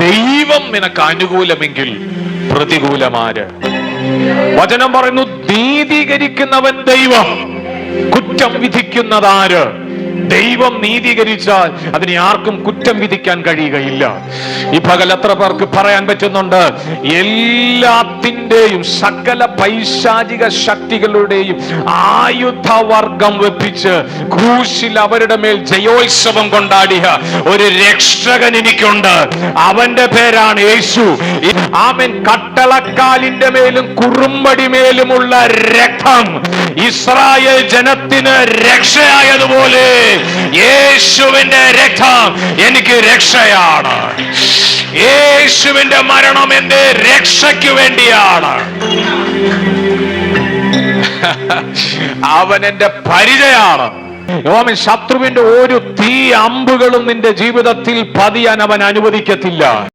ദൈവം നിനക്ക് അനുകൂലമെങ്കിൽ പ്രതികൂലമാര്? വചനം പറയുന്നു, നീതീകരിക്കുന്നവൻ ദൈവം, കുറ്റം വിധിക്കുന്നതാര്? ദൈവം നീതീകരിച്ചാൽ അതിനെ ആർക്കും കുറ്റം വിധിക്കാൻ കഴിയുകയില്ല. ഈ പകൽ എത്ര പേർക്ക് പറയാൻ പറ്റുന്നുണ്ട്, എല്ലാത്തിൻ്റെയും സകല പൈശാചിക ശക്തികളുടെയും ആയുധവർഗം വെപ്പിച്ച് ക്രൂശിൽ അവരുടെ മേൽ ജയോത്സവം കൊണ്ടാടിയ ഒരു രക്ഷകൻ എനിക്കുണ്ട്. അവന്റെ പേരാണ് യേശു. ആമേൻ. കട്ടളക്കാലിന്റെ മേലും കുറുമ്പടി മേലുമുള്ള രക്തം ഇസ്രായേൽ ജനത്തിന് രക്ഷയായതുപോലെ യേശുവിന്റെ രക്തം എനിക്ക് രക്ഷയാണ്. യേശുവിന്റെ മരണം എന്റെ രക്ഷയ്ക്ക് വേണ്ടിയാണ്. അവൻ എന്റെ പരിചയാണ്. ശത്രുവിന്റെ ഒരു തീ അമ്പുകളും നിന്റെ ജീവിതത്തിൽ പതിയാൻ അവൻ അനുവദിക്കത്തില്ല.